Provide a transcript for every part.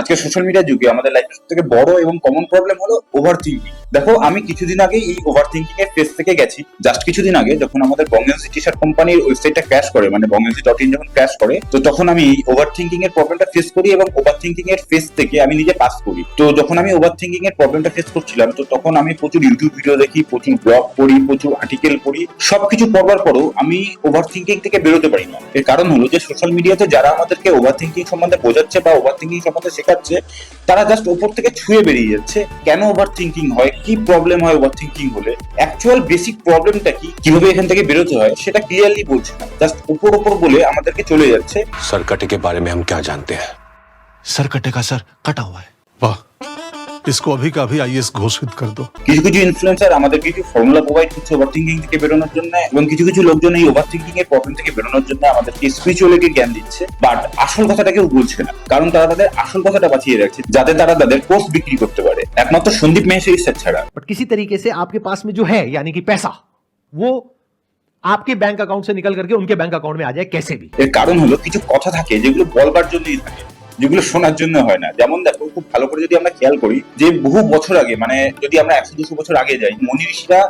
আজকে সোশ্যাল মিডিয়ার যুগে আমাদের লাইফের সবথেকে বড় এবং কমন প্রবলেম হলো ওভার থিঙ্কিং। দেখো, আমি কিছুদিন আগে এই ওভার থিঙ্কিং এর ফেজ থেকে গেছি। জাস্ট কিছুদিন আগে যখন আমাদের বঙ্গেন্সি টি শার্ট কোম্পানির ওয়েবসাইটটা ক্র্যাশ করে, মানে বঙ্গেন্সি.in যখন ক্র্যাশ করে, তো তখন আমি ওভার থিঙ্কিং এর প্রবলেমটা ফেস করি এবং ওভার থিঙ্কিং এর ফেজ থেকে আমি নিজে পাস করি। তো যখন আমি ওভার থিঙ্কিং এর প্রবলেমটা ফেস করছিলাম, তো তখন আমি প্রচুর ইউটিউব ভিডিও দেখি, প্রচুর ব্লগ পড়ি, প্রচুর আর্টিকেল পড়ি। সবকিছু পড়বার পরও আমি ওভার থিঙ্কিং থেকে বেরোতে পারি না। এর কারণ হলো যে সোশ্যাল মিডিয়াতে যারা আমাদেরকে ওভার থিঙ্কিং সম্বন্ধে বোঝাচ্ছে বা ওভার থিঙ্কিং সম্বন্ধে শেখাচ্ছে, তারা জাস্ট উপর থেকে ছুঁয়ে বেরিয়ে যাচ্ছে। কেন ওভার থিঙ্কিং হয়, কি প্রবলেম হয় ওভার থিঙ্কিং হলে, অ্যাকচুয়াল বেসিক প্রবলেমটা কি, কিভাবে এখান থেকে বেরোতে হয়, সেটা ক্লিয়ারলি বলছে না। জাস্ট উপর উপর বলে আমাদেরকে চলে যাচ্ছে। सरकटे के बारे में हम क्या जानते हैं? सरकटे का सर कटा हुआ है। वाह, इसको अभी का अभी आईएएस घोषित कर दो। কিছু কিছু ইনফ্লুয়েন্সার আমাদের কিছু ফর্মুলা প্রোভাইড করছে ওভার থিঙ্কিং থেকে বেরোনোর জন্য, এবং কিছু কিছু লোকজন এই ওভার থিঙ্কিং এর প্রবলেম থেকে বেরোনোর জন্য আমাদেরকে স্পিরিচুয়ালিটি জ্ঞান দিচ্ছে। বাট আসল কথাটা কেউ বলছে না, কারণ তারা তাদের আসল কথাটা বাঁচিয়ে রাখছে যাতে তারা তাদের কোর্স বিক্রি করতে পারে, একমাত্র সন্দীপ মাহেশ্বরী স্যার ছাড়া। बट किसी तरीके से आपके पास में जो है यानी कि पैसा, वो आपके बैंक अकाउंट से निकल करके उनके बैंक अकाउंट में आ जाए कैसे भी। এর কারণ হলো কিছু কথা থাকে যেগুলো বলবার জন্যই থাকে, যেগুলো শোনার জন্য হয় না। যেমন দেখো, খুব ভালো করে যদি আমরা খেয়াল করি যে বহু বছর আগে, মানে যদি আমরা 100-200 বছর আগে যাই, মনি ঋষিরা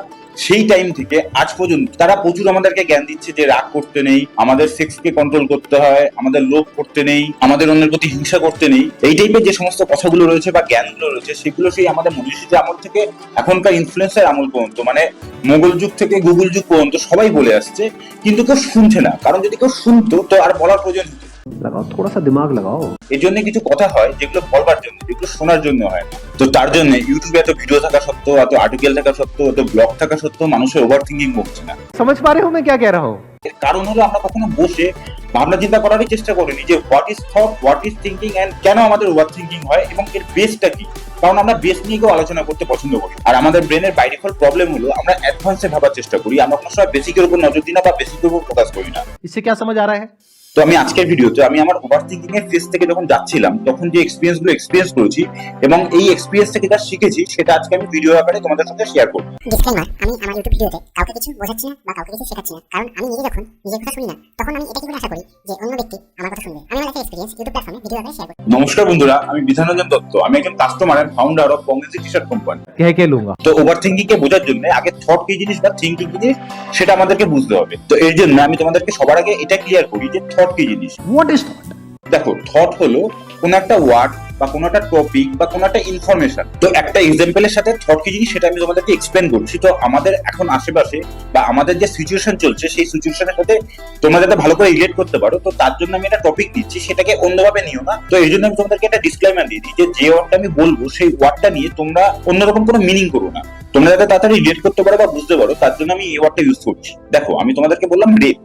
সেই টাইম থেকে আজ পর্যন্ত তারা প্রচুর আমাদেরকে জ্ঞান দিচ্ছে যে রাগ করতে নেই, আমাদের সেক্সকে কন্ট্রোল করতে হয়, আমাদের লোভ করতে নেই, আমাদের অন্যের প্রতি হিংসা করতে নেই। এই টাইপের যে সমস্ত কথাগুলো রয়েছে বা জ্ঞানগুলো রয়েছে, সেগুলো সেই আমাদের মনি ঋষিদের আমল থেকে এখনকার ইনফ্লুয়েন্সার আমল পর্যন্ত, মানে মোগল যুগ থেকে গুগল যুগ পর্যন্ত সবাই বলে আসছে। কিন্তু কেউ শুনছে না, কারণ যদি কেউ শুনতো তো আর বলার প্রয়োজন হতো। लगाओ थोड़ा सा दिमाग लगाओ। এই জন্য কিছু কথা হয় যেগুলো বলবার জন্য, যেগুলো শোনার জন্য হয় না। তো তার জন্য ইউটিউবে এত ভিডিও থাকা সত্ত্বেও, এত আর্টিকেল থাকা সত্ত্বেও, এত ব্লগ থাকা সত্ত্বেও মানুষের ওভার থিঙ্কিং হচ্ছে না। समझ पा रहे हो मैं क्या कह रहा हूँ? এর কারণ হলো আমরা কখনো বসে ভাবনা চিন্তা করারই চেষ্টা করিনি যে what is thought, what is thinking, and কেন আমাদের ওভার থিঙ্কিং হয় এবং এর বেসটা কি। কারণ আমরা বেস নিয়ে কেউ আলোচনা করতে পছন্দ করি, আর আমাদের ব্রেনের বাই ডিফল্ট প্রবলেম হলো আমরা অ্যাডভান্সে ভাবার চেষ্টা করি, আমরা কোনো সময় বেসিকের উপর নজর দিই না বা বেসিকের উপর ফোকাস করি না। इससे क्या समझ आ रहा है? তো আমি আজকের ভিডিওতে আমি আমার ওভার থিঙ্কিং এর ফেজ থেকে যখন যাচ্ছিলাম, তখন যে এক্সপিরিয়েন্স গুলো এক্সপিরিয়েন্স করেছি এবং এই এক্সপিরিয়েন্স থেকে যা শিখেছি, সেটা আজকে আমি ভিডিও আকারে তোমাদের সাথে শেয়ার করব। ডিসক্লেমার, আমি আমার ইউটিউব ভিডিওতে কাউকে কিছু বোঝাচ্ছি না বা কাউকে কিছু শেখাচ্ছি না, কারণ আমি নিজে যখন নিজের কথা শুনি না, তখন আমি এটা কি করে আশা করি যে অন্য ব্যক্তি আমার কথা শুনবে। আমি আমার লাইফের এক্সপিরিয়েন্স ইউটিউব প্ল্যাটফর্মে ভিডিও আকারে শেয়ার করি। নমস্কার বন্ধুরা, আমি বিধানরঞ্জন দত্ত। আমি একজন কাস্টমার এন্ড ফাউন্ডার অফ বঙ্গেন্সি টি শার্ট কোম্পানি। कह के लूंगा। তো ওভার থিঙ্কিং কে বোঝার জন্য আগে থট কি জিনিস বা থিঙ্কিং কি জিনিস সেটা আমাদেরকে বুঝতে হবে। তো এর জন্য আমি তোমাদেরকে সবার আগে এটা ক্লিয়ার করি যে থট কি জিনিস। What is thought? দেখো, থট হলো কোন একটা ওয়ার্ড বা কোন একটা টপিক বা কোন একটা ইনফরমেশন। তো একটা এক্সাম্পলের সাথে থট কি জিনিস সেটা আমি তোমাদেরকে এক্সপ্লেন করছি। তো আমাদের এখন আশেপাশে বা আমাদের যে সিচুয়েশন চলছে, সেই সিচুয়েশনের সাথে তোমরা যাতে ভালো করে রিলেট করতে পারো, তো তার জন্য আমি একটা টপিক দিচ্ছি, সেটাকে অন্যভাবে নিও না। তো এই জন্য আমি তোমাদেরকে একটা ডিসক্লেমার দিয়ে দিই যে ওয়ার্ডটা আমি বলবো, সেই ওয়ার্ডটা নিয়ে তোমরা অন্যরকম কোনো মিনিং করো না। তোমরা যাতে তাড়াতাড়ি রিলেট করতে পারো বা বুঝতে পারো, তার জন্য আমি এই ওয়ার্ডটা ইউজ করছি। দেখো, আমি তোমাদেরকে বললাম রেপ।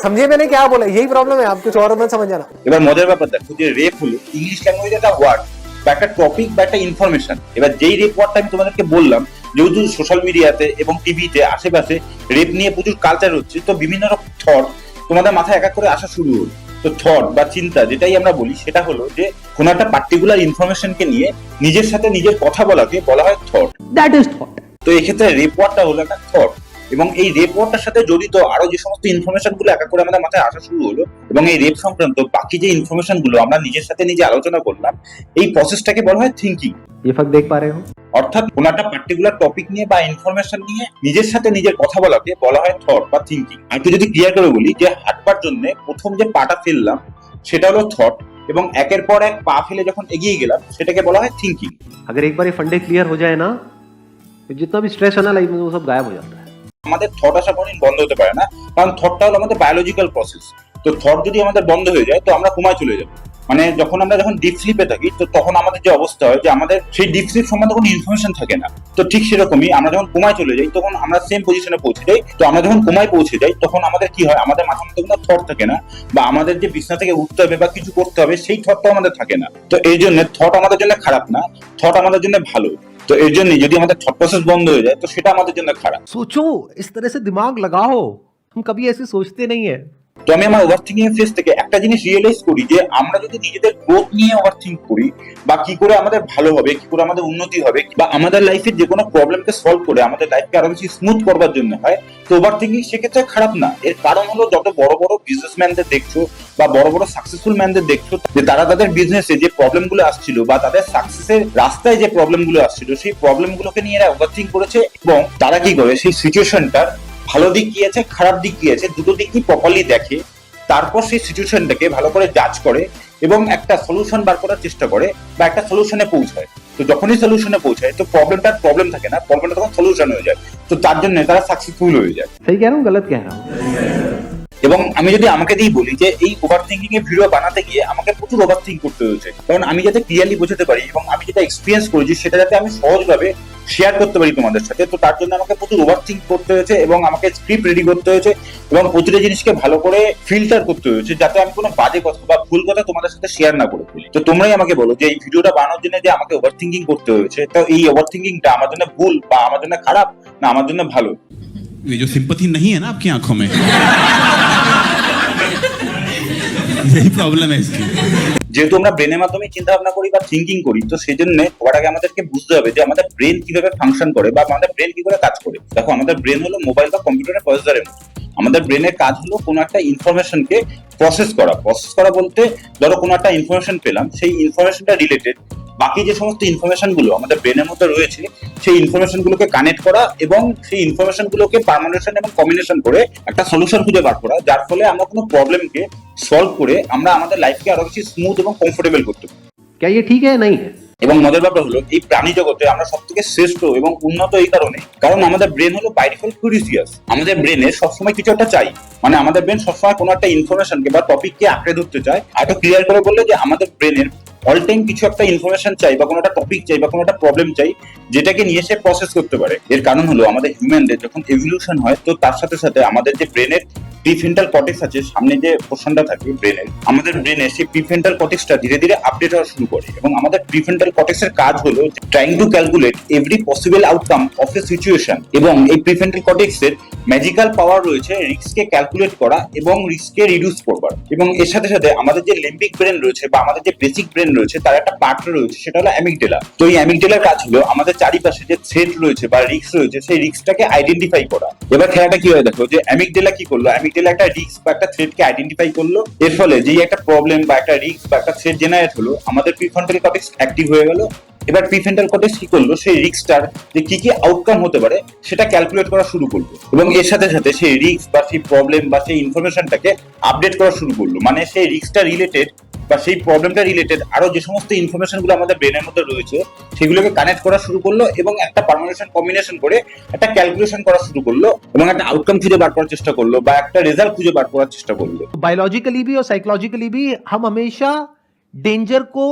समझे मैंने क्या बोला? यही प्रॉब्लम है, आप कुछ और मत समझ जाना। এবার মজার ব্যাপার দেখো যে রেপ হলো ইংলিশ ল্যাঙ্গুয়েজে একটা ওয়ার্ড বা একটা টপিক বা একটা ইনফরমেশন। এবার যেই রেপ ওয়ার্ডটা আমি তোমাদেরকে বললাম, যেহেতু সোশ্যাল মিডিয়াতে এবং টিভিতে আশেপাশে রেপ নিয়ে প্রচুর কালচার হচ্ছে, তো বিভিন্ন রকম থট তোমাদের মাথায় এক এক করে আসা শুরু হলো। তো থট বা চিন্তা যেটাই আমরা বলি, সেটা হলো যে কোনো একটা পার্টিকুলার ইনফরমেশনকে নিয়ে নিজের সাথে নিজের কথা বলাকে বলা হয় থট। That is thought. তো এক্ষেত্রে রেপ ওয়ার্ডটা হলো একটা থট, এবং এই রেপ ওয়ার্ডটার সাথে জড়িত আরো যে সমস্ত ইনফরমেশন গুলো এক এক করে আমাদের মাথায় আসা শুরু হলো, এবং এই রেপ সংক্রান্ত বাকি যে ইনফরমেশন গুলো আমরা নিজের সাথে নিজে আলোচনা করলাম, এই প্রসেসটাকে বলা হয় থিঙ্কিং। ये फर्क देख पा रहे हो? অর্থাৎ কোনো একটা পার্টিকুলার টপিক নিয়ে বা ইনফরমেশন নিয়ে নিজের সাথে নিজের কথা বলাকে বলা হয় থট বা থিঙ্কিং। আর একটু যদি ক্লিয়ার করে বলি, যে হাঁটবার জন্য প্রথম যে পাটা ফেললাম সেটা হলো থট, এবং একের পর এক পা ফেলে যখন এগিয়ে গেলাম সেটাকে বলা হয় থিঙ্কিং। अगर एक बार ये फंडे क्लियर हो जाए ना, तो जितना भी स्ट्रेस है ना लाइफ में, वो सब गायब हो जाता है। আমাদের থট আসা কোনোদিন বন্ধ হতে পারে না, কারণ থটটা হলো আমাদের বায়োলজিক্যাল প্রসেস। তো থট যদি আমাদের বন্ধ হয়ে যায়, তো আমরা কোমায় চলে যাবো। মানে আমরা যখন ডিপ স্লিপে থাকি, তো তখন আমাদের যে অবস্থা হয় যে আমাদের সেই ডিপ স্লিপ সম্বন্ধে কোনো ইনফরমেশন থাকে না। তো ঠিক সেরকমই আমরা যখন কোমায় চলে যাই, তখন আমরা সেম পজিশনে পৌঁছে যাই। তো আমরা যখন কোমায় পৌঁছে যাই, তখন আমাদের কি হয়, আমাদের মাথার মধ্যে কোনো থট থাকে না, বা আমাদের যে বিছনা থেকে উঠতে হবে বা কিছু করতে হবে, সেই থটটাও আমাদের থাকে না। তো এই জন্য থট আমাদের জন্য খারাপ না, থট আমাদের জন্য ভালো। তো এর জন্য যদি আমাদের থট প্রসেস বন্ধ হয়ে যায়, তো সেটা আমাদের জন্য খারাপ। सोचो, इस तरह से दिमाग लगाओ। हम कभी ऐसे सोचते नहीं है। তো আমি আমার ওভারথিংকিং ফেজ থেকে একটা জিনিস রিয়েলাইজ করি যে আমরা যদি নিজেদের গ্রোথ নিয়ে ওভারথিংক করি, বা কি করে আমাদের ভালো হবে, কি করে আমাদের উন্নতি হবে, বা আমাদের লাইফের যে কোনো প্রবলেমকে সলভ করে আমাদের লাইফকে আরো বেশি স্মুথ করবার জন্য হয়, তো ওভারথিংকিং সেক্ষেত্রে খারাপ না। এর কারণ হলো যত বড় বড় বিজনেসম্যানদের দেখছো বা বড় বড় সাকসেসফুল ম্যানদের দেখছো, যে তারা তাদের বিজনেসে যে প্রবলেমগুলো আসছিল বা তাদের সাকসেসের রাস্তায় যে প্রবলেমগুলো আসছিল, সেই প্রবলেমগুলোকে নিয়ে এরা ওভারথিংক করেছে এবং তারা কি করে সেই সিচুয়েশনটার ভালো দিক কি আছে, খারাপ দিক কি আছে, দুটো দিকই প্রপারলি দেখে, তারপর সেই সিচুয়েশনটাকে ভালো করে জাজ করে এবং একটা সলিউশন বার করার চেষ্টা করে বা একটা সলিউশনে পৌঁছায়। তো যখনই সলিউশনে পৌঁছায় তো প্রবলেমটার প্রবলেম থাকে না, প্রবলেমটা তখন সলিউশন হয়ে যায়। তো তার জন্য তারা সাকসেসফুল হয়ে যায়। सही कह रहा हूँ गलत कह रहा हूँ? এবং আমি যদি আমাকে দিয়ে বলি যে এই ওভারথিংকিং এর ভিডিও বানাতে গিয়ে আমাকে প্রচুর ওভারথিংক করতে হয়েছে, কারণ আমি যাতে ক্লিয়ারলি বোঝাতে পারি এবং আমি যেটা এক্সপিরিয়েন্স করেছি সেটা যাতে আমি সহজভাবে শেয়ার করতে পারি তোমাদের সাথে, তো তার জন্য আমাকে প্রচুর ওভারথিংক করতে হয়েছে এবং আমাকে স্ক্রিপ্ট রেডি করতে হয়েছে এবং প্রতিটা জিনিসকে ভালো করে ফিল্টার করতে হয়েছে যাতে আমি কোনো বাজে কথা বা ভুল কথা তোমাদের সাথে শেয়ার না করে ফেলি। তো তোমরাই আমাকে বলো যে এই ভিডিওটা বানানোর জন্য যে আমাকে ওভারথিংকিং করতে হয়েছে, তো এই ওভারথিংকিংটা আমার জন্য ভুল বা আমার জন্য খারাপ না আমার জন্য ভালো? ये जो सिंपैथी नहीं है ना आपकी आंखों में यही प्रॉब्लम है इसकी। যেহেতু আমরা ব্রেনের মাধ্যমে চিন্তা ভাবনা করি বা থিঙ্কিং করি, তো সেই জন্য সবার আগে আমাদেরকে বুঝতে হবে যে আমাদের ব্রেন কিভাবে ফাংশন করে বা আমাদের ব্রেন কি করে কাজ করে। দেখো, আমাদের ব্রেন হলো মোবাইল বা কম্পিউটারের প্রসেসরের মতো। আমাদের ব্রেনের কাজ হলো কোনো একটা ইনফরমেশনকে প্রসেস করা বলতে, ধরো কোনো একটা ইনফরমেশন পেলাম, সেই ইনফরমেশনটা রিলেটেড বাকি যে সমস্ত ইনফরমেশন গুলো আমাদের ব্রেনের মধ্যে রয়েছে সেই ইনফরমেশন গুলোকে কানেক্ট করা এবং সেই ইনফরমেশন গুলোকে পারমুটেশন এবং কম্বিনেশন করে একটা সলিউশন খুঁজে বার করা, যার ফলে আমরা কোনো প্রবলেমকে সলভ করে আমরা আমাদের লাইফকে আরো বেশি স্মুথ এবং কমফোর্টেবল করতে পারি। क्या ये ठीक है या नहीं है? এবং মজার ব্যাপার হলো এই প্রাণী জগতে আমরা সব থেকে শ্রেষ্ঠ এবং উন্নত এই কারণে, কারণ আমাদের ব্রেন হলো বাই ডিফল্ট কিউরিয়াস। আমাদের ব্রেনে সবসময় কিছু একটা চাই, মানে আমাদের ব্রেন সবসময় কোনো একটা ইনফরমেশনকে বা টপিককে আঁকড়ে ধরতে চায়। আর একটু ক্লিয়ার করে বললে যে আমাদের ব্রেনের অল টাইম কিছু একটা ইনফরমেশন চাই বা কোনো একটা টপিক চাই বা কোনো একটা প্রবলেম চাই যেটাকে নিয়ে সে প্রসেস করতে পারে। এর কারণ হলো আমাদের হিউম্যানদের যখন এভলিউশন হয়, তো তার সাথে সাথে আমাদের যে ব্রেনের প্রিফ্রন্টাল কর্টেক্স আছে, সামনে যে পোর্শনটা থাকে ব্রেনের, আমাদের ব্রেনের সেই প্রিফ্রন্টাল কর্টেক্সটা ধীরে ধীরে আপডেট হওয়া শুরু করে এবং আমাদের প্রিফ্রন্টাল কর্টেক্সের কাজ হলো trying to calculate every possible outcome of a situation. এবং এই প্রিফ্রন্টাল কর্টেক্সের ম্যাজিক্যাল পাওয়ার রয়েছে রিস্ককে ক্যালকুলেট করা এবং রিস্ককে রিডিউস করবার। এবং এর সাথে সাথে আমাদের যে লিম্বিক ব্রেন রয়েছে বা আমাদের যে বেসিক ব্রেন রয়েছে তার একটা পার্ট রয়েছে, সেটা হলো অ্যামিগডেলা। তো এই অ্যামিগডেলার কাজ হলো আমাদের চারিপাশে যে থ্রেট রয়েছে বা রিস্ক রয়েছে সেই রিস্কটাকে আইডেন্টিফাই করা। এবার খেলাটা কি হয় দেখো, যে অ্যামিগডেলা কি করলো, অ্যামিগডেলা একটা রিস্ক বা একটা থ্রেটকে আইডেন্টিফাই করলো। এর ফলে যে একটা প্রবলেম বা একটা রিস্ক বা একটা থ্রেট জেনারেট হলো, আমাদের প্রিফ্রন্টাল কর্টেক্স অ্যাক্টিভ হয়ে গেল। এবার প্রিফ্রন্টাল কর্টেক্স কি করলো, সেই রিস্কটার যে কি কি আউটকাম হতে পারে সেটা ক্যালকুলেট করা শুরু করলো এবং এর সাথে সাথে সেই রিস্ক বা সেই প্রবলেম বা সেই ইনফরমেশনটাকে আপডেট করা শুরু করলো। মানে সেই রিস্কটা রিলেটেড বা সেই প্রবলেমটা রিলেটেড আরো যে সমস্ত ইনফরমেশন গুলো আমাদের ব্রেনের মধ্যে রয়েছে সেগুলোকে কানেক্ট করা শুরু করলো এবং একটা পারমুটেশন কম্বিনেশন করে একটা ক্যালকুলেশন করা শুরু করলো এবং একটা আউটকাম খুঁজে বার করার চেষ্টা করলো বা একটা রেজাল্ট খুঁজে বার করার চেষ্টা করলো। बायोलॉजिकली भी और साइकोलॉजिकली भी हम हमेशा डेंजर को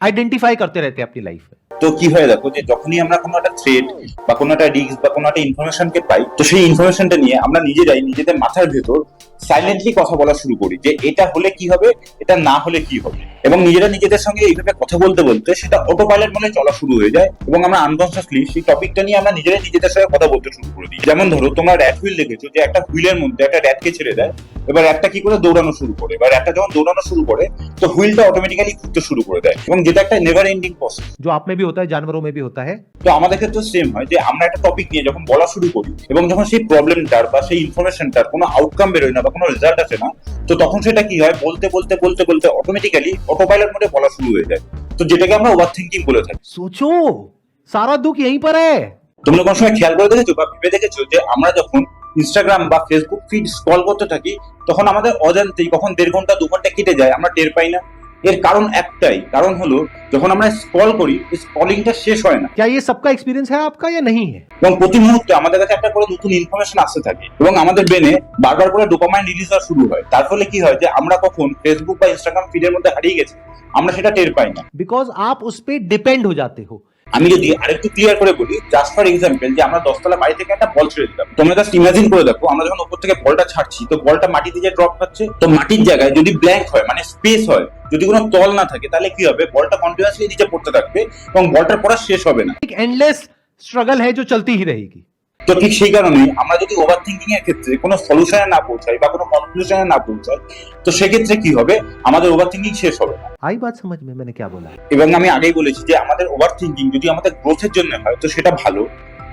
आइडेंटिफाई करते रहते हैं अपनी लाइफ में। তো কি হয় দেখো, যে যখনই আমরা কোনো একটা থ্রেট বা কোনো একটা রিস্ক বা কোনো একটা ইনফরমেশনকে পাই, তো সেই ইনফরমেশনটা নিয়ে আমরা নিজেরাই নিজেদের মাথার ভেতর সাইলেন্টলি কথা বলা শুরু করি যে এটা হলে কি হবে, এটা না হলে কি হবে, এবং নিজেরা নিজেদের সঙ্গে এইভাবে কথা বলতে বলতে সেটা অটো পাইলট মনে চলা শুরু হয়ে যায় এবং আমরা আনকনসিয়াসলি সেই টপিকটা নিয়ে আমরা নিজেরাই নিজেদের সঙ্গে কথা বলতে শুরু করে দিই। যেমন ধরো তোমরা র্যাট হুইল দেখেছো, যে একটা হুইলের মধ্যে একটা র্যাটকে ছেড়ে দেয়, এবার র্যাটটা কি করে দৌড়ানো শুরু করে, এবার র্যাটটা যখন দৌড়ানো শুরু করে তো হুইলটা অটোমেটিক্যালি ঘুরতে শুরু করে দেয় এবং যেটা একটা নেভার এন্ডিং প্রসেস। जो आप में भी होता है, जानवरों में भी होता है। তো আমাদের ক্ষেত্রে সেম হয় যে আমরা একটা টপিক নিয়ে যখন বলা শুরু করি এবং যখন সেই প্রবলেমটার বা সেই ইনফরমেশনটার কোনো আউটকাম বেরোয় না বা কোনো রেজাল্ট আসে না, তো তখন সেটা কি হয়, বলতে বলতে বলতে বলতে অটোমেটিক্যালি অটোপাইলট মোডে বলা শুরু হয়ে যায়। তো যেটাকে আমরা ওভারথিংকিং বলে থাকি। सोचो, सारा दुख यहीं पर है। তোমরা কোনো সময় খেয়াল করে দেখেছো বা ভেবে দেখেছো যে আমরা যখন ইনস্টাগ্রাম বা ফেসবুক ফিড স্ক্রল করতে থাকি তখন আমাদের অজান্তেই কখন 1.5 ঘন্টা 2 ঘন্টা কেটে যায় আমরা টের পাই না? এর কারণ একটাই, কারণ হলো যখন আমরা স্ক্রল করি স্ক্রলিংটা শেষ হয় না। क्या ये सबका एक्सपीरियंस है आपका या नहीं है? এবং প্রতি মুহূর্তে আমাদের কাছে একটা করে নতুন ইনফরমেশন আসতে থাকে এবং আমাদের ব্রেনে বারবার করে ডোপামাইন রিলিজ হওয়া শুরু হয়। তার ফলে কি হয় যে আমরা কখন ফেসবুক বা ইনস্টাগ্রাম ফিডের মধ্যে হারিয়ে গেছি আমরা সেটা টের পাই না, बिकॉज आप उस पर डिपेंड हो जाते हो। আমি যদি আরেকটু ক্লিয়ার করে বলি, জাস্ট ফর এক্সাম্পল, যে আমরা 10 তলা বাড়ি থেকে একটা বল ছেড়ে দিলাম, তোমরা জাস্ট ইমাজিন করে দেখো আমরা যখন উপর থেকে বলটা ছাড়ছি তো বলটা মাটিতে যে ড্রপ খাচ্ছে, তো মাটির জায়গায় যদি ব্ল্যাঙ্ক হয় মানে স্পেস হয়, যদি কোনো তল না থাকে তাহলে কি হবে, বলটা কন্টিনিউয়াসলি নিচে পড়তে থাকবে এবং বলটার পড়া শেষ হবে না। एक एंडलेस स्ट्रगल है जो चलती ही रहेगी। তো ঠিক সেই কারণেই আমরা যদি ওভার থিঙ্কিং এর ক্ষেত্রে কোনো সলিউশনে না পৌঁছাই বা কোনো কনক্লুশনে না পৌঁছাই, তো সেক্ষেত্রে কি হবে, আমাদের ওভার থিঙ্কিং শেষ হবে না। आई बात समझ में मैंने क्या बोला है? এবং আমি আগেই বলেছি যে আমাদের ওভার থিঙ্কিং যদি আমাদের গ্রোথের জন্য হয় তো সেটা ভালো।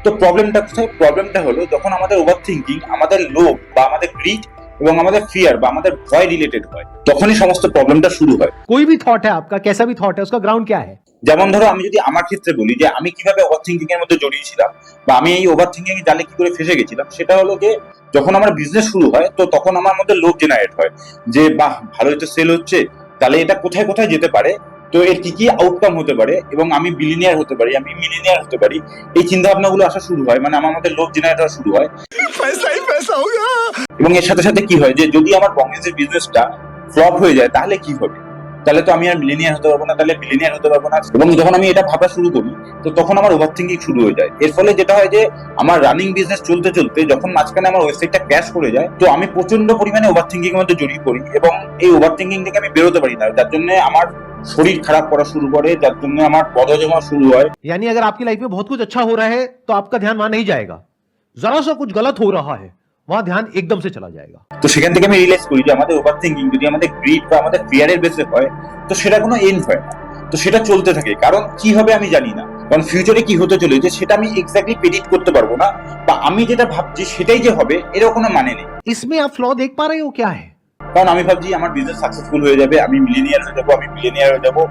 তো প্রবলেমটা কোথায়? প্রবলেমটা হলো যখন আমাদের ওভার থিঙ্কিং আমাদের লোভ বা আমাদের গ্রিড এবং আমাদের ফিয়ার বা আমাদের ভয় রিলেটেড হয়, তখনই সমস্ত প্রবলেমটা শুরু হয়। कोई भी थॉट है आपका, कैसा भी थॉट है, उसका ग्राउंड क्या है? যেমন ধরো আমি যদি আমার ক্ষেত্রে বলি যে আমি কিভাবে ওভার থিঙ্কিং এর মধ্যে জড়িয়েছিলাম বা আমি এই ওভার থিঙ্কিং এর জালে কি করে ফেসে গেছিলাম, সেটা হলো যে যখন আমার বিজনেস শুরু হয় তো তখন আমার মধ্যে লোভ জেনারেট হয় যে বাহ, ভালোই তো সেল হচ্ছে, তাহলে এটা কোথায় কোথায় যেতে পারে, তো এর কি কি আউটকাম হতে পারে, এবং আমি বিলিনিয়ার হতে পারি, আমি মিলিনিয়ার হতে পারি, এই চিন্তা ভাবনাগুলো আসা শুরু হয়, মানে আমার মধ্যে লোভ জেনারেট হওয়া শুরু হয়। এবং এর সাথে সাথে কি হয় যে যদি আমার বঙ্গেজের বিজনেসটা ফ্লপ হয়ে যায় তাহলে কি হবে, তাহলে তো আমি আর মিলিনিয়ার হতে পারবো না, তাহলে বিলিনিয়ার হতে পারবো না। এবং যখন আমি এটা ভাবা শুরু করি তো তখন আমার ওভার থিঙ্কিং শুরু হয়ে যায়। এর ফলে যেটা হয় যে আমার রানিং বিজনেস চলতে চলতে যখন মাঝখানে আমার ওয়েবসাইটটা ক্র্যাশ করে যায়, তো আমি প্রচন্ড পরিমাণে ওভার থিঙ্কিং এর মধ্যে জড়িয়ে পড়ি এবং এই ওভার থিঙ্কিং থেকে আমি বেরোতে পারি না, যার জন্য আমার শরীর খারাপ করা শুরু করে, যার জন্য আমার বদহজম হওয়া শুরু হয়। यानी अगर आपकी लाइफ में बहुत कुछ अच्छा हो रहा है तो आपका ध्यान वहां नहीं जाएगा, जरा सा कुछ गलत हो रहा है वहां ध्यान एकदम से चला जाएगा। তো সেখান থেকে আমি রিয়েলাইজ করি যে আমাদের ওভার থিঙ্কিং যদি আমাদের গ্রিড বা আমাদের ফিয়ারের বেসে হয় তো সেটা কোনো এন্ড হয় না, তো সেটা চলতে থাকে। কারণ কি হবে আমি জানি না, কারণ ফিউচারে কি হতে চলেছে সেটা আমি এক্স্যাক্টলি প্রেডিক্ট করতে পারবো না, বা আমি যেটা ভাবছি সেটাই যে হবে এর কোনো মানে নেই। इसमें आप फ्लॉ देख पा रहे हो क्या है? কারণ আমি ভাবছি আমার বিজনেস সাকসেসফুল হয়ে যাবে, আমি মিলিনিয়ার হয়ে যাবো, আমি বিলিনিয়ার হয়ে যাবো।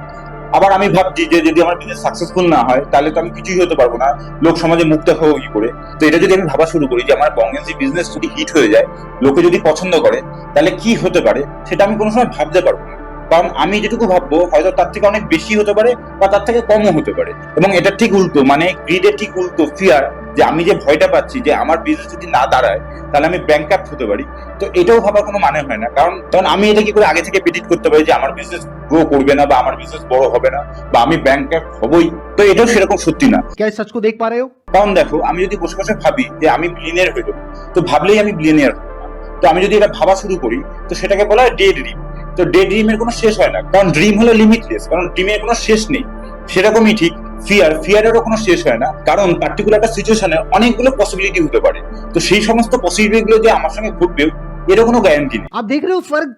আবার আমি ভাবছি যে যদি আমার বিজনেস সাকসেসফুল না হয় তাহলে তো আমি কিছুই হতে পারবো না, লোক সমাজে মুখ দেখাবো কি করে। তো এটা যদি আমি ভাবা শুরু করি যে আমার বঙ্গেন্সি বিজনেস যদি হিট হয়ে যায়, লোকে যদি পছন্দ করে, তাহলে কি হতে পারে সেটা আমি কোনো সময় ভাবতে পারবো না। কারণ আমি যেটুকু ভাববো হয়তো তার থেকে অনেক বেশি হতে পারে বা তার থেকে কমও হতে পারে। এবং এটা ঠিক উল্টো, মানে গ্রিডের ঠিক উল্টো ফিয়ার, যে আমি যে ভয়টা পাচ্ছি যে আমার বিজনেস যদি না দাঁড়ায় তাহলে আমি ব্যাংকরাপ্ট হতে পারি, তো এটাও ভাবার কোনো মানে হয় না। কারণ আমি এটা কি করে আগে থেকে প্রেডিক্ট করতে পারি যে আমার বিজনেস গ্রো করবে না বা আমার বিজনেস বড় হবে না বা আমি ব্যাংকরাপ্ট হবই, তো এটাও সেরকম সত্যি না। क्या इस सच को देख पा रहे हो? কারণ দেখো আমি যদি বসে বসে ভাবি যে আমি বিলিয়নিয়ার হয়ে যাবো, তো ভাবলেই আমি বিলিয়নিয়ার হবো না। তো আমি যদি এটা ভাবা শুরু করি তো সেটাকে বলা হয় ডে ড্রিম। তো ডে ড্রিমের কোনো শেষ হয় না, কারণ ড্রিম হলো লিমিটলেস, কারণ ড্রিমের কোনো শেষ নেই। সেরকমই ঠিক ফিয়ারেরও কোনো শেষ হয় না, কারণ পার্টিকুলার একটা সিচুয়েশনে অনেকগুলো পসিবিলিটি হতে পারে। তো সেই সমস্ত পসিবিলিটি গুলো যে আমার সঙ্গে ঘটবে এরও কোনো গ্যারান্টি নেই। आप देख रहे हो फर्क,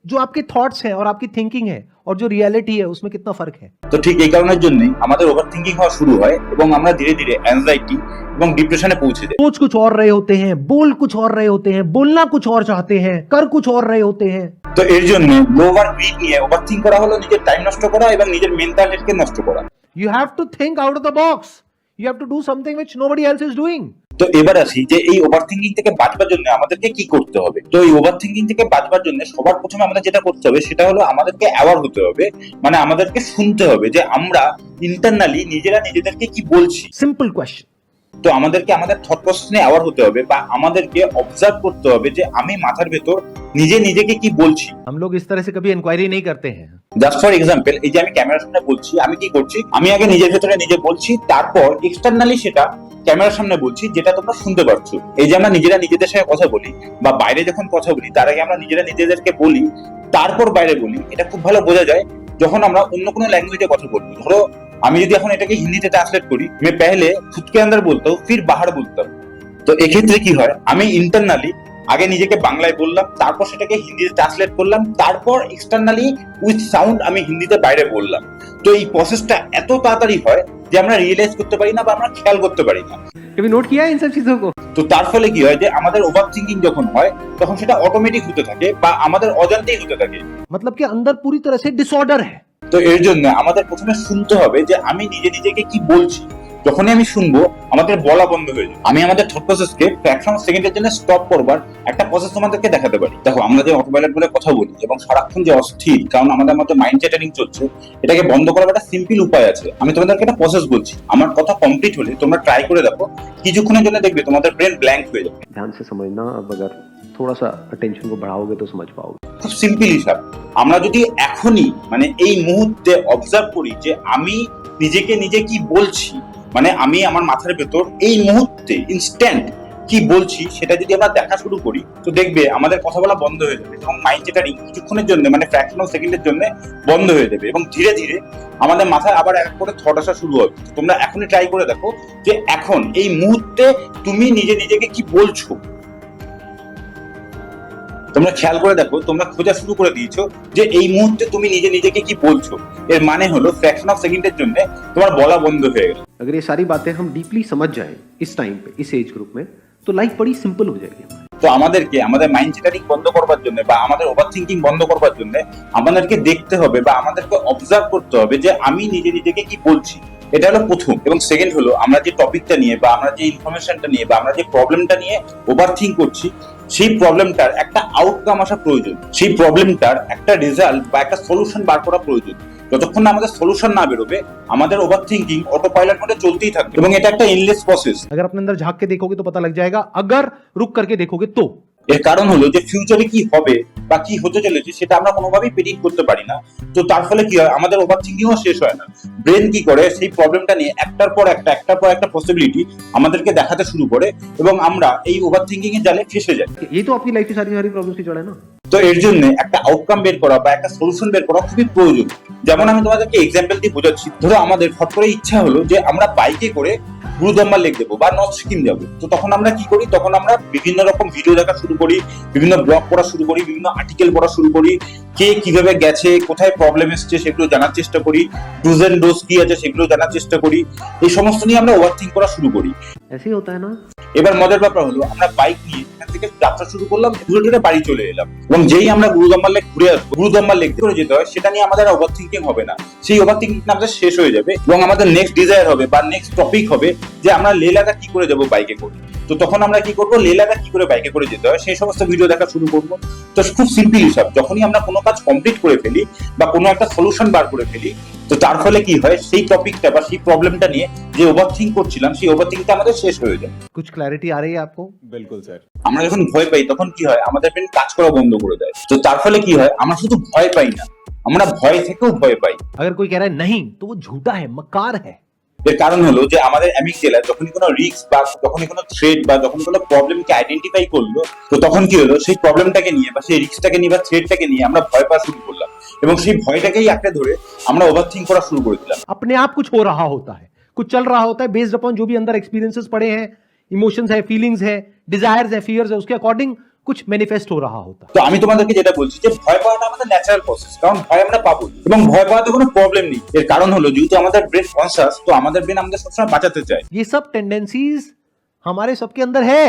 जो आपके थॉट्स हैं और आपकी थिंकिंग है और जो रियलिटी है उसमें कितना फर्क है। তো ঠিক এই কারণের জন্যই আমাদের ওভার থিঙ্কিং হওয়া শুরু হয় এবং আমরা ধীরে ধীরে অ্যাংজাইটি এবং ডিপ্রেশনে পৌঁছে যাই। सोच कुछ और रहे होते हैं, बोल कुछ और रहे होते हैं, बोलना कुछ और चाहते हैं, कर कुछ और रहे होते हैं। তো এর জন্য লোভ আর গ্রিড নিয়ে ওভার থিঙ্ক করা হলো নিজের টাইম নষ্ট করা এবং নিজের মেন্টাল হেলথকে নষ্ট করা। You have to think out of the box. You have to do something which nobody else is doing. তো এবার আসি যে এই ওভার থিঙ্কিং থেকে বাঁচবার জন্য আমাদেরকে কি করতে হবে। তো এই ওভার থিঙ্কিং থেকে বাঁচবার জন্য সবার প্রথমে আমাদের যেটা করতে হবে সেটা হলো আমাদেরকে অ্যাওয়ার হতে হবে, মানে আমাদেরকে শুনতে হবে যে আমরা ইন্টারনালি নিজেরা নিজেদেরকে কি বলছি। Simple question. তো আমাদেরকে আমাদের থট প্রসেস নিয়ে অ্যাওয়ার হতে হবে বা আমাদেরকে অবজার্ভ করতে হবে যে আমি মাথার ভেতর নিজেকে কি বলছি। हम लोग इस तरह से कभी इंक्वायरी नहीं करते हैं। জাস্ট ফর এক্সাম্পল, এই যে আমি ক্যামেরার সামনে বলছি, আমি কি করছি, আমি আগে নিজের ভেতরে নিজে বলছি, তারপর এক্সটার্নালি সেটা ক্যামেরার সামনে বলছি, যেটা তোমরা শুনতে পাচ্ছ। এই যে আমরা নিজেরা নিজেদের সাথে কথা বলি বা বাইরে যখন কথা বলি তার আগে আমরা নিজেরা নিজেদেরকে বলি, তারপর বাইরে বলি। এটা খুব ভালো বোঝা যায় যখন আমরা অন্য কোনো ল্যাঙ্গুয়েজে কথা বলবো। ধরো আমি যদি এখন এটাকে হিন্দিতে ট্রান্সলেট করি, मैं पहले खुद के अंदर बोलता हूँ फिर बाहर बोलता हूँ। তো এক্ষেত্রে কি হয়, আমি ইন্টারনালি আগে নিজেকে বাংলায় বললাম, তারপর সেটাকে হিন্দিতে ট্রান্সলেট করলাম, তারপর এক্সটার্নালি উইথ সাউন্ড আমি হিন্দিতে বাইরে বললাম। তো এই প্রসেসটা এত তাড়াতাড়ি হয় যে আমরা রিয়েলাইজ করতে পারি না বা আমরা খেয়াল করতে পারি না। कभी नोट किया है इन सब चीजों को? তো তার ফলে কি হয় যে আমাদের ওভার থিঙ্কিং যখন হয় তখন সেটা অটোমেটিক হতে থাকে বা আমাদের অজান্তেই হতে থাকে। मतलब कि अंदर पूरी तरह से डिसऑर्डर है। তো এর জন্য আমাদের প্রথমে শুনতে হবে যে আমি নিজেকে কি বলছি। যখনই আমি শুনবো আমাদের বলা বন্ধ হয়ে যাবে। আমি আমাদের থট প্রসেসকে ফ্র্যাকশন সেকেন্ডের জন্য স্টপ করবার একটা প্রসেস তোমাদেরকে দেখাতে পারি। দেখো আমরা যে অটোপাইলট বলে কথা বলি এবং সারাক্ষণ যে অস্থির, কারণ আমাদের মধ্যে মাইন্ড চ্যাটারিং চলছে, এটাকে বন্ধ করার একটা সিম্পল উপায় আছে। আমি তোমাদেরকে একটা প্রসেস বলছি, আমার কথা কমপ্লিট হলে তোমরা ট্রাই করে দেখো, কিছুক্ষণের জন্য দেখবে তোমাদের ব্রেন ব্ল্যাঙ্ক হয়ে যাবে। ध्यान से समझना, अब अगर थोड़ा सा अटेंशन को बढ़ाओगे तो समझ पाओगे। খুব সিম্পল হিসাব, আমরা যদি এখনই মানে এই মুহূর্তে অবজার্ভ করি যে আমি নিজে কি বলছি, মানে আমি আমার মাথার ভেতর এই মুহূর্তে ইনস্ট্যান্ট কি বলছি সেটা যদি আমরা দেখা শুরু করি, তো দেখবে আমাদের কথা বলা বন্ধ হয়ে যাবে এবং মাইন্ড চেটারিং কিছুক্ষণের জন্য মানে ফ্র্যাকশন অফ সেকেন্ডের জন্য বন্ধ হয়ে যাবে এবং ধীরে ধীরে আমাদের মাথায় আবার এক করে থট আসা শুরু হবে। তোমরা এখনই ট্রাই করে দেখো যে এখন এই মুহূর্তে তুমি নিজেকে কি বলছো। তোমরা খেয়াল করে দেখো, তোমরা খোঁজা শুরু করে দিয়েছো যে এই মুহূর্তে তুমি নিজেকে কি বলছো। এর মানে হলো ফ্র্যাকশন অফ সেকেন্ডের জন্য তোমার বলা বন্ধ হয়ে গেল। अगर ये सारी बातें हम डीपली समझ जाएं इस टाइम पे, इस एज ग्रुप में, तो लाइफ बड़ी सिंपल हो जाएगी हमारी। তো আমাদেরকে আমাদের মাইন্ড চেটারিং বন্ধ করবার জন্য বা আমাদের ওভার থিঙ্কিং বন্ধ করবার জন্য আমাদেরকে দেখতে হবে বা আমাদেরকে অবজার্ভ করতে হবে যে আমি নিজেকে কি বলছি। এটা হলো প্রথম। এবং সেকেন্ড হলো আমরা যে টপিকটা নিয়ে বা আমরা যে ইনফরমেশনটা নিয়ে বা আমরা যে প্রবলেমটা নিয়ে ওভার থিঙ্ক করছি, সেই প্রবলেমটার একটা আউটকাম আসা প্রয়োজন, সেই প্রবলেমটার একটা রেজাল্ট বা একটা সলিউশন বার করা প্রয়োজন। যতক্ষণ না আমাদের সলিউশন না বেরোবে আমাদের ওভার থিঙ্কিং অটো পাইলট মোডে চলতেই থাকবে এবং এটা একটা এন্ডলেস প্রসেস। अगर अपने अंदर झांक के देखोगे तो पता लग जाएगा, अगर रुक करके देखोगे तो। এর কারণ হলো যে ফিউচারে কি হবে বা কি হতে চলেছে সেটা আমরা কোনোভাবেই প্রেডিক্ট করতে পারি না। তো তার ফলে কি হয়, আমাদের ওভার থিঙ্কিংও শেষ হয় না। ব্রেন কি করে, সেই প্রবলেমটা নিয়ে একটার পর একটা পসিবিলিটি আমাদেরকে দেখাতে শুরু করে এবং আমরা এই ওভার থিঙ্কিং এর জালে ফেসে যাই। ये तो आपकी लाइफ की सारी प्रॉब्लम्स की जड़ है ना। তো এর জন্য একটা আউটকাম বের করা বা একটা সলিউশন বের করা খুবই প্রয়োজন। যেমন আমি তোমাদেরকে এক্সাম্পল দিয়ে বোঝাচ্ছি। ধরো আমাদের হঠাৎ করে ইচ্ছা হলো যে আমরা বাইকে করে গুরুদম্বার লেক দেবো বা নর্থ সিকিম যাবো। তো তখন আমরা কি করি, তখন আমরা বিভিন্ন রকম ভিডিও দেখা শুরু করি, বিভিন্ন ব্লগ পড়া শুরু করি, বিভিন্ন আর্টিকেল পড়া শুরু করি, কে কিভাবে গেছে, কোথায় প্রবলেম এসছে সেগুলো জানার চেষ্টা করি, ডুজ এন্ড ডোজ কি আছে সেগুলো জানার চেষ্টা করি। এই সমস্ত নিয়ে আমরা ওভারথিঙ্ক করা শুরু করি। ऐसे ही होता है ना। এবার মজার ব্যাপার হলো আমরা বাইক নিয়ে এখান থেকে যাত্রা শুরু করলাম, ঘুরে বাড়ি চলে এলাম এবং যেই আমরা গুরুদম্বার লেক ঘুরে আসবো, গুরুদম্বার লেক করে যেতে হয়, সেটা নিয়ে আমাদের ওভার থিঙ্কিং হবে না। সেই ওভার থিঙ্কিং আমাদের শেষ হয়ে যাবে এবং আমাদের নেক্সট ডিজায়ার হবে বা নেক্সট টপিক হবে যে আমরা লে লাদাখ কি করে যাবো বাইকে করে। তো তখন আমরা কি করবো, লে লাদাখ কি করে বাইকে করে যেতে হয় সেই সমস্ত ভিডিও দেখা শুরু করবো। তো খুব সিম্পল হিসাব, যখনই আমরা কোনো কাজ কমপ্লিট করে ফেলি বা কোনো একটা সলিউশন বার করে ফেলি, তো তার ফলে কি হয়, সেই টপিকটা বা সেই প্রবলেমটা নিয়ে যে ওভার থিঙ্ক করছিলাম সেই ওভার থিঙ্কটা আমাদের শেষ হয়ে যায়। कुछ क्लैरिटी आ रही है आपको? बिल्कुल सर। আমরা যখন ভয় পাই তখন কি হয়, আমাদের ব্রেন কাজ করা বন্ধ করে দেয়। তো তার ফলে কি হয়, আমরা শুধু ভয় পাই না, আমরা ভয় থেকেও ভয় পাই। अगर कोई कह रहा है नहीं तो वो झूठा है, मकार है। এর কারণ হলো যে আমাদের অ্যামিগডালা যখনই কোনো রিস্ক বা যখনই কোনো থ্রেট বা যখনই কোনো প্রবলেমকে আইডেন্টিফাই করলো, তো তখন কি হলো, সেই প্রবলেমটাকে নিয়ে বা সেই রিস্কটাকে নিয়ে বা থ্রেটটাকে নিয়ে আমরা ভয় পাওয়া শুরু করলাম এবং সেই ভয়টাকেই আঁকড়ে ধরে আমরা ওভারথিঙ্ক করা শুরু করে দিলাম। अपने आप कुछ हो रहा होता है, कुछ चल रहा होता है बेस्ड अपॉन जो भी अंदर एक्सपीरियंसेस पड़े हैं, इमोशंस है, फीलिंग्स है, डिजायर्स है, फियर्स है, उसके अकॉर्डिंग कुछ मैनिफेस्ट हो रहा होता है। তো আমি তোমাদেরকে যেটা বলছি যে ভয় পাওয়াটা আমাদের ন্যাচারাল প্রসেস, কারণ ভয় আমরা পাবো এবং ভয় পাওয়াতে কোনো প্রবলেম নেই। এর কারণ হলো যেহেতু আমাদের ব্রেন কনসাস, তো আমাদের ব্রেন আমাদের সবসময় বাঁচাতে চায়। ये सब टेंडेंसीज हमारे सबके अंदर है।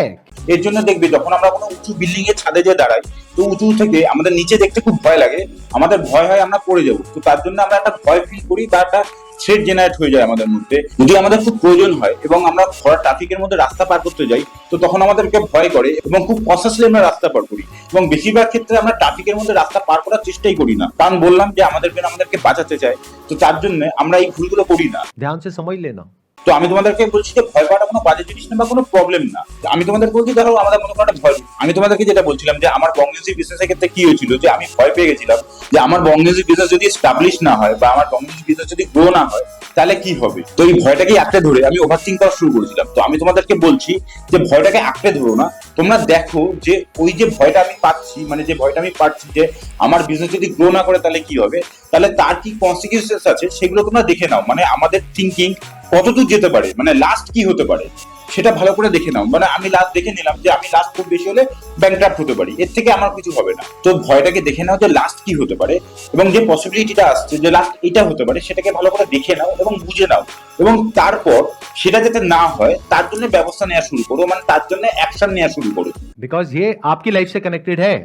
এর জন্য দেখবি যখন আমরা কোনো উঁচু বিল্ডিং এর ছাদে যেয়ে দাঁড়াই, তো উঁচু থেকে আমাদের নিচে দেখতে খুব ভয় লাগে, আমাদের ভয় হয় আমরা পড়ে যাবো। তো তার জন্য আমরা একটা ভয় ফিল করি বা একটা থ্রেট জেনারেট হয়ে যায় আমাদের মধ্যে। যদি আমাদের খুব প্রয়োজন হয় এবং আমরা ভরা ট্রাফিকের মধ্যে রাস্তা পার করতে যাই, তো তখন আমাদেরকে ভয় করে এবং খুব কনসাসলি আমরা রাস্তা পার করি এবং বেশিরভাগ ক্ষেত্রে আমরা ট্রাফিকের মধ্যে রাস্তা পার করার চেষ্টাই করি না, কারণ বললাম যে আমাদের ব্রেন আমাদেরকে বাঁচাতে চায়। তো তার জন্য আমরা এই ভুলগুলো করি না। ध्यान से समझ लेना। তো আমি তোমাদেরকে বলছি যে ভয় পাওয়াটা কোনো বাজে জিনিস না বা কোনো প্রবলেম না। আমি তোমাদের বলছি ধরো আমাদের মনে করো একটা ভয়, আমি তোমাদেরকে যেটা বলছিলাম যে আমার বঙ্গেজি বিজনেসের ক্ষেত্রে কি হয়েছিল যে আমি ভয় পেয়ে গেছিলাম যে আমার বঙ্গেজি বিজনেস যদি এস্টাবলিশ না হয় বা আমার বঙ্গেজি বিজনেস যদি গ্রো না হয় তাহলে কি হবে। তো এই ভয়টাকে আঁকড়ে ধরে আমি ওভারথিঙ্ক করা শুরু করেছিলাম। তো আমি তোমাদেরকে বলছি যে ভয়টাকে আঁকড়ে ধরো না, তোমরা দেখো যে ওই যে ভয়টা আমি পাচ্ছি, মানে যে ভয়টা আমি পাচ্ছি যে আমার বিজনেস যদি গ্রো না করে তাহলে কি হবে, তাহলে তার কি কনসিকুয়েন্সেস আছে সেগুলো তোমরা দেখে নাও। মানে আমাদের থিঙ্কিং কতদূর যেতে পারে, মানে লাস্ট কি হতে পারে সেটা ভালো করে দেখে নাও। মানে আমি লাস্ট দেখে নিলাম যে আমি লাস্ট খুব বেশি হলে ব্যাংকরাপ্ট হতে পারি, এর থেকে আমার কিছু হবে না। তো ভয়টাকে দেখে নাও যে লাস্ট কি হতে পারে এবং যে পসিবিলিটিটা আসছে যে লাস্ট এটা হতে পারে সেটাকে ভালো করে দেখে নাও এবং বুঝে নাও এবং তারপর সেটা যাতে না হয় তার জন্য ব্যবস্থা নেওয়া শুরু করো, মানে তার জন্য অ্যাকশন নেওয়া শুরু করো। बिकॉज ये आपकी लाइफ से कनेक्टेड है,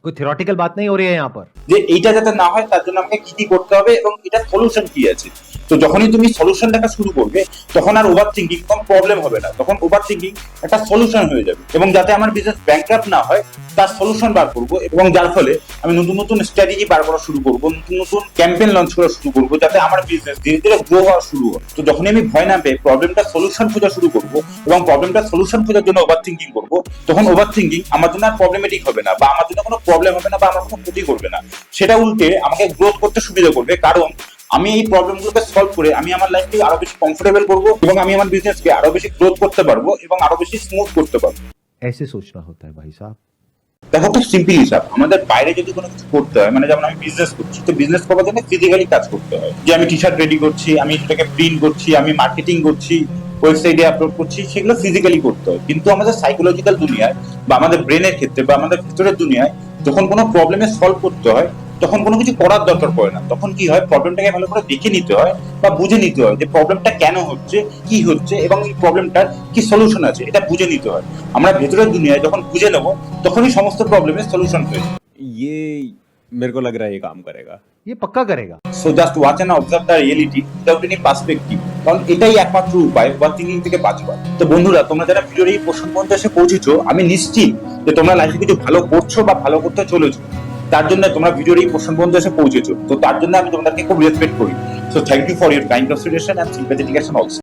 कोई थ्योरेटिकल बात नहीं हो रही है यहाँ पर। যে এইটা যাতে না হয় তার জন্য আমাকে কি কি করতে হবে এবং এটা সলিউশন কি আছে। তো যখনই তুমি সলিউশন দেখা শুরু করবে তখন আর ওভার থিঙ্কিং কোনো প্রবলেম হবে না, তখন ওভার থিঙ্কিং একটা সলিউশন হয়ে যাবে এবং যাতে আমার বিজনেস ব্যাংকরাপ্ট না হয় তার সলিউশন বার করবো এবং যার ফলে আমি নতুন নতুন স্ট্র্যাটেজি বার করা শুরু করবো, নতুন নতুন ক্যাম্পেইন লঞ্চ করা শুরু করবো যাতে আমার বিজনেস ধীরে ধীরে গ্রো হওয়া শুরু হয়। তো যখনই আমি ভয় না পেয়ে প্রবলেমটা সলিউশন খোঁজা শুরু করবো এবং প্রবলেমটা সলিউশন খোঁজার জন্য ওভার থিঙ্কিং করবো, তখন ওভার থিঙ্কিং আমার জন্য আর প্রবলেমেটিক হবে না বা আমার জন্য কোনো প্রবলেম হবে না বা আমার কোনো ক্ষতি করবে না, সেটা উল্টে আমাকে গ্রোথ করতে সুবিধা করবে। কারণ আমি এই প্রবলেমগুলোকে সলভ করে আমি আমার লাইফকে আরো বেশি কমফোর্টেবল করবো এবং আমি আমার বিজনেসকে আরো বেশি গ্রোথ করতে পারবো এবং আরো বেশি স্মুথ করতে পারবো। ऐसे सोचना होता है भाई साहब। দেখো খুব সিম্পল হিসাব, আমাদের বাইরে যদি কোনো কিছু করতে হয়, মানে যেমন আমি বিজনেস করছি, তো বিজনেস করার জন্য ফিজিক্যালি কাজ করতে হয়, যে আমি টি শার্ট রেডি করছি, আমি সেটাকে প্রিন্ট করছি, আমি মার্কেটিং করছি, ওয়েবসাইটে আপলোড করছি, সেগুলো ফিজিক্যালি করতে হয়। কিন্তু আমাদের সাইকোলজিক্যাল দুনিয়ায় বা আমাদের ব্রেনের ক্ষেত্রে বা আমাদের ভিতরের দুনিয়ায় যখন কোনো প্রবলেমে সলভ করতে হয়, তখন কোনো কিছু করার দরকার পড়ে না। তখন কি হয়, প্রবলেমটাকে ভালো করে দেখে নিতে হয় বা বুঝে নিতে হয় যে প্রবলেমটা কেন হচ্ছে, কি হচ্ছে এবং এই প্রবলেমটার কি সলিউশন আছে, এটা বুঝে নিতে হয়। আমরা ভেতরের দুনিয়ায় যখন বুঝে নেবো, তখনই সমস্ত প্রবলেমের সলিউশন হয়ে যায়। ये मेरे को लग रहा है ये काम करेगा। ये पक्का करेगा। So just watch and observe the reality without any perspective, কারণ এটাই একমাত্র উপায় ওভারথিংকিং থেকে বাঁচবার। তো বন্ধুরা, তোমরা যারা ভিডিওর এই পোর্শন পর্যন্ত এসে পৌঁছেছো, আমি নিশ্চিত যে তোমরা লাইফে কিছু ভালো করছো বা ভালো করতে চলেছো। তার জন্য তোমরা ভিডিওর এই পোর্শন পর্যন্ত এসে পৌঁছেছো, তো তার জন্য আমি তোমাদেরকে খুব রেসপেক্ট করি। So thank you for your kind consideration and sympathetic action also.